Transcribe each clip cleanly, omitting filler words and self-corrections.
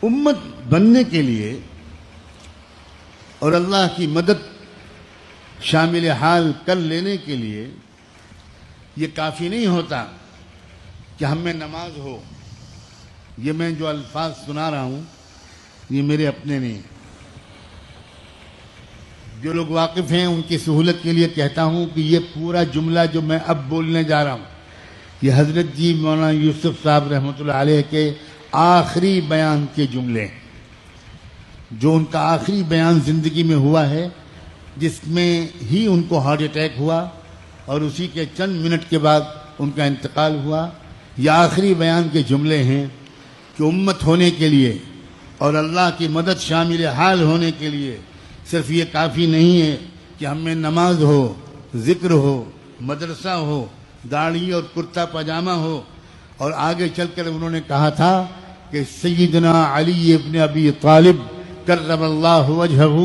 امت بننے کے لیے اور اللہ کی مدد شامل حال کر لینے کے لیے یہ کافی نہیں ہوتا کہ ہم میں نماز ہو. یہ میں جو الفاظ سنا رہا ہوں یہ میرے اپنے نہیں، جو لوگ واقف ہیں ان کی سہولت کے لیے کہتا ہوں کہ یہ پورا جملہ جو میں اب بولنے جا رہا ہوں یہ حضرت جی مولانا یوسف صاحب رحمۃ اللہ علیہ کے آخری بیان کے جملے ہیں، جو ان کا آخری بیان زندگی میں ہوا ہے، جس میں ہی ان کو ہارٹ اٹیک ہوا اور اسی کے چند منٹ کے بعد ان کا انتقال ہوا. یہ آخری بیان کے جملے ہیں کہ امت ہونے کے لیے اور اللہ کی مدد شامل حال ہونے کے لیے صرف یہ کافی نہیں ہے کہ ہم میں نماز ہو، ذکر ہو، مدرسہ ہو، داڑھی اور کرتا پاجامہ ہو. اور آگے چل کر انہوں نے کہا تھا کہ سیدنا علی ابن ابی طالب کرم اللہ وجہہ،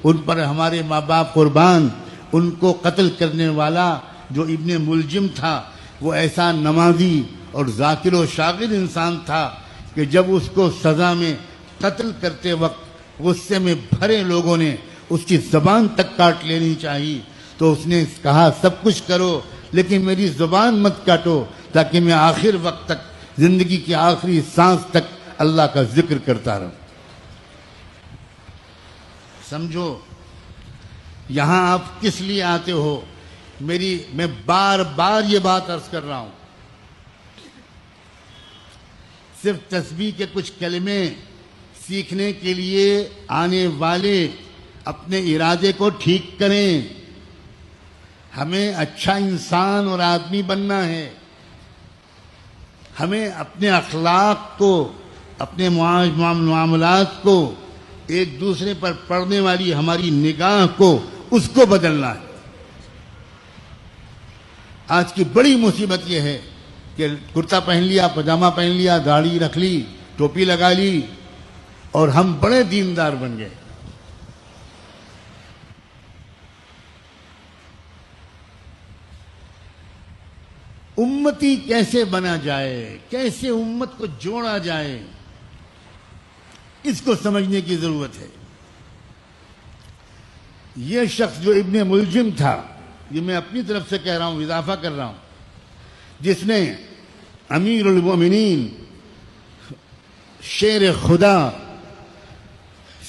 ان پر ہمارے ماں باپ قربان، ان کو قتل کرنے والا جو ابن ملجم تھا وہ ایسا نمازی اور ذاکر و شاغل انسان تھا کہ جب اس کو سزا میں قتل کرتے وقت غصے میں بھرے لوگوں نے اس کی زبان تک کاٹ لینی چاہیے تو اس نے کہا سب کچھ کرو لیکن میری زبان مت کاٹو تاکہ میں آخر وقت تک، زندگی کی آخری سانس تک اللہ کا ذکر کرتا رہوں. سمجھو یہاں آپ کس لیے آتے ہو. میں بار بار یہ بات عرض کر رہا ہوں، صرف تسبیح کے کچھ کلمے سیکھنے کے لیے آنے والے اپنے ارادے کو ٹھیک کریں. ہمیں اچھا انسان اور آدمی بننا ہے. ہمیں اپنے اخلاق کو، اپنے معاملات کو، ایک دوسرے پر پڑنے والی ہماری نگاہ کو، اس کو بدلنا ہے. آج کی بڑی مصیبت یہ ہے کہ کرتا پہن لیا، پاجامہ پہن لیا، داڑھی رکھ لی، ٹوپی لگا لی اور ہم بڑے دیندار بن گئے. امتی کیسے بنا جائے، کیسے امت کو جوڑا جائے، اس کو سمجھنے کی ضرورت ہے. یہ شخص جو ابن ملجم تھا، یہ میں اپنی طرف سے کہہ رہا ہوں، اضافہ کر رہا ہوں، جس نے امیر المومنین شیر خدا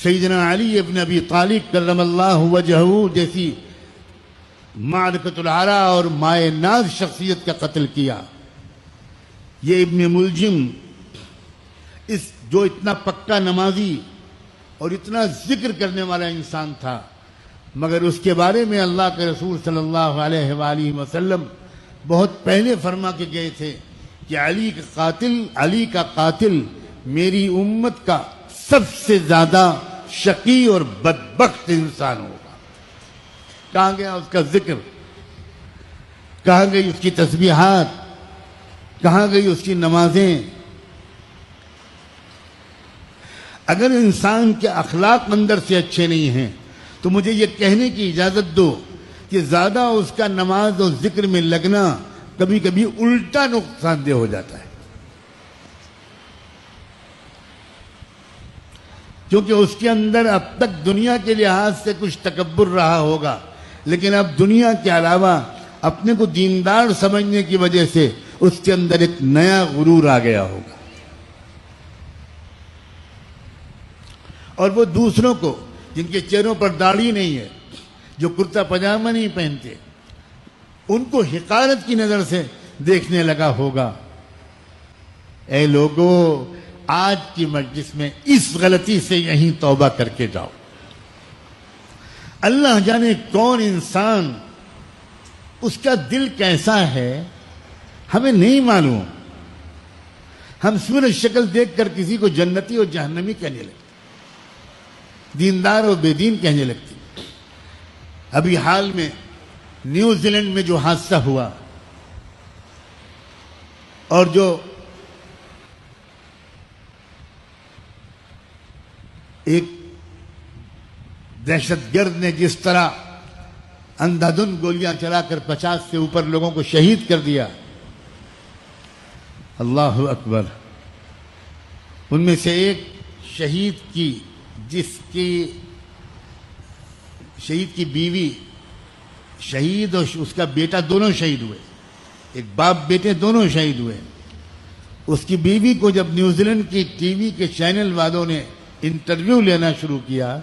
سیدنا علی ابن ابی طالب کرم اللہ وجہہ جیسی معرکۃ العرا اور مائے ناز شخصیت کا قتل کیا. یہ ابن ملجم جو اتنا پکا نمازی اور اتنا ذکر کرنے والا انسان تھا، مگر اس کے بارے میں اللہ کے رسول صلی اللہ علیہ وآلہ وسلم بہت پہلے فرما کے گئے تھے کہ علی کا قاتل میری امت کا سب سے زیادہ شقی اور بدبخت انسان ہوگا. کہاں گیا اس کا ذکر، کہاں گئی اس کی تسبیحات، کہاں گئی اس کی نمازیں. اگر انسان کے اخلاق اندر سے اچھے نہیں ہیں تو مجھے یہ کہنے کی اجازت دو کہ زیادہ اس کا نماز اور ذکر میں لگنا کبھی کبھی الٹا نقصان دہ ہو جاتا ہے. کیونکہ اس کے اندر اب تک دنیا کے لحاظ سے کچھ تکبر رہا ہوگا، لیکن اب دنیا کے علاوہ اپنے کو دیندار سمجھنے کی وجہ سے اس کے اندر ایک نیا غرور آ گیا ہوگا. اور وہ دوسروں کو جن کے چہروں پر داڑھی نہیں ہے، جو کرتا پاجامہ نہیں پہنتے، ان کو حقارت کی نظر سے دیکھنے لگا ہوگا. اے لوگو، آج کی مجلس میں اس غلطی سے یہیں توبہ کر کے جاؤ. اللہ جانے کون انسان، اس کا دل کیسا ہے ہمیں نہیں معلوم. ہم صورت شکل دیکھ کر کسی کو جنتی اور جہنمی کہنے لگتے، دیندار اور بے دین کہنے لگتے. ابھی حال میں نیوزی لینڈ میں جو حادثہ ہوا اور جو ایک دہشت گرد نے جس طرح اندھا دھند گولیاں چلا کر 50 سے اوپر لوگوں کو شہید کر دیا، اللہ اکبر. ان میں سے ایک شہید کی بیوی شہید اور اس کا بیٹا دونوں شہید ہوئے، ایک باپ بیٹے دونوں شہید ہوئے. اس کی بیوی کو جب نیوزی لینڈ کی ٹی وی کے چینل والوں نے انٹرویو لینا شروع کیا،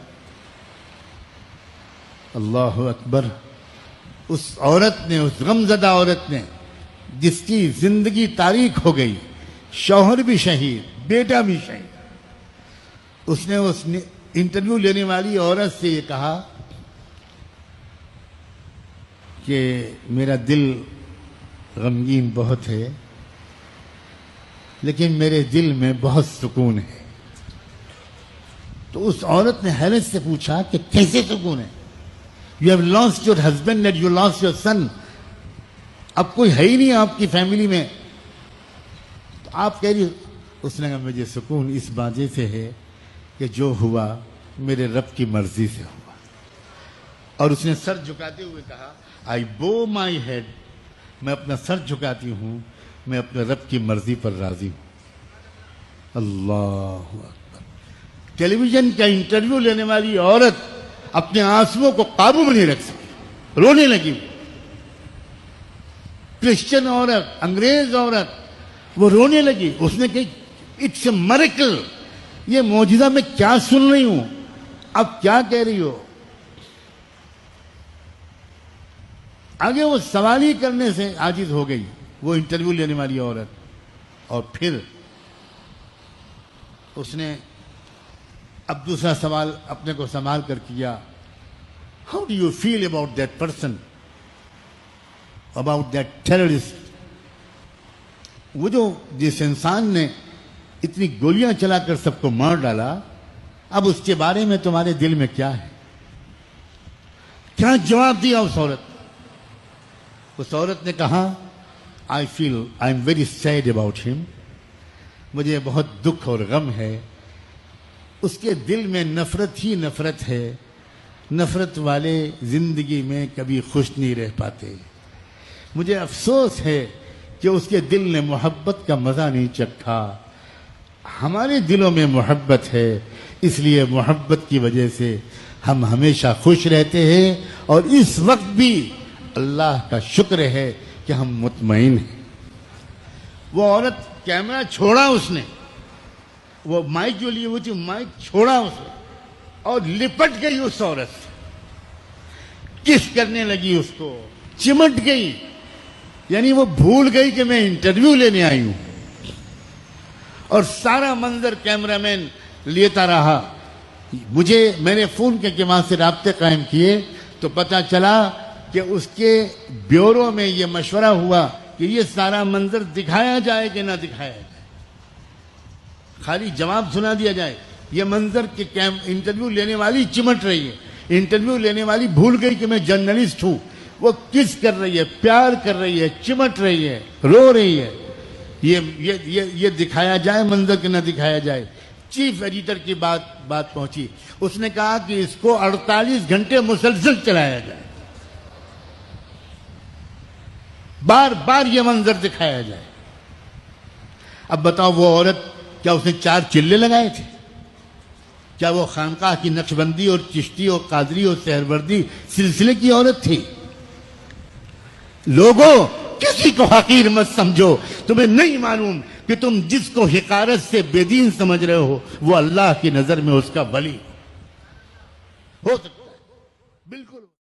اللہ اکبر، اس عورت نے، اس غمزدہ عورت نے جس کی زندگی تاریک ہو گئی، شوہر بھی شہید، بیٹا بھی شہید، اس نے انٹرویو لینے والی عورت سے یہ کہا کہ میرا دل غمگین بہت ہے لیکن میرے دل میں بہت سکون ہے. تو اس عورت نے حیرت سے پوچھا کہ کیسے سکون ہے؟ You have lost your husband and you lost your son. اب کوئی ہے ہی نہیں آپ کی فیملی میں، تو آپ کہہ رہی. اس نے کہا مجھے سکون اس بات سے ہے کہ جو ہوا میرے رب کی مرضی سے ہوا. اور اس نے سر جھکاتے ہوئے کہا I bow my head، میں اپنا سر جھکاتی ہوں، میں اپنے رب کی مرضی پر راضی ہوں. اللہ اکبر. ٹیلی ویژن کا انٹرویو لینے والی عورت اپنے آنسوؤں کو قابو میں نہیں رکھ سکی، رونے لگی. کرسچن عورت، انگریز عورت، وہ رونے لگی. اس نے کہی اٹس اے میریکل، یہ معجزہ میں کیا سن رہی ہوں، اب کیا کہہ رہی ہو؟ آگے وہ سوال ہی کرنے سے عاجز ہو گئی وہ انٹرویو لینے والی عورت. اور پھر اس نے اب دوسرا سوال اپنے کو سنبھال کر کیا، how do you feel about that person, about that terrorist, وہ جو جس انسان نے اتنی گولیاں چلا کر سب کو مار ڈالا، اب اس کے بارے میں تمہارے دل میں کیا ہے؟ کیا جواب دیا اس عورت؟ اس عورت نے کہا I am very sad about ہم، مجھے بہت دکھ اور غم ہے. اس کے دل میں نفرت ہی نفرت ہے، نفرت والے زندگی میں کبھی خوش نہیں رہ پاتے. مجھے افسوس ہے کہ اس کے دل نے محبت کا مزہ نہیں چکھا. ہمارے دلوں میں محبت ہے، اس لیے محبت کی وجہ سے ہم ہمیشہ خوش رہتے ہیں، اور اس وقت بھی اللہ کا شکر ہے کہ ہم مطمئن ہیں. وہ عورت کیمرہ چھوڑا، اس نے وہ مائک جو لیے ہوئی تھی مائک چھوڑا اس نے، اور لپٹ گئی اس عورت سے، کس کرنے لگی، اس کو چمٹ گئی. یعنی وہ بھول گئی کہ میں انٹرویو لینے آئی ہوں. اور سارا منظر کیمرہ مین لیتا رہا. میں نے فون کے وہاں سے رابطے قائم کیے تو پتا چلا کہ اس کے بیورو میں یہ مشورہ ہوا کہ یہ سارا منظر دکھایا جائے کہ نہ دکھایا جائے، خالی جواب سنا دیا جائے. یہ منظر کہ انٹرویو لینے والی چمٹ رہی ہے، انٹرویو لینے والی بھول گئی کہ میں جرنلسٹ ہوں. وہ کس کر رہی ہے، پیار کر رہی ہے، چمٹ رہی ہے، رو رہی ہے. یہ دکھایا جائے منظر کہ نہ دکھایا جائے. چیف ایڈیٹر کی بات پہنچی. اس نے کہا کہ اس کو 48 گھنٹے مسلسل چلایا جائے، بار بار یہ منظر دکھایا جائے. اب بتاؤ وہ عورت، کیا اس نے 4 چلے لگائے تھے؟ کیا وہ خانقاہ کی نقشبندی اور چشتی اور قادری اور سہروردی سلسلے کی عورت تھی؟ لوگوں، کسی کو حقیر مت سمجھو. تمہیں نہیں معلوم کہ تم جس کو حقارت سے بے دین سمجھ رہے ہو وہ اللہ کی نظر میں اس کا ولی ہو سکتا ہے. بالکل.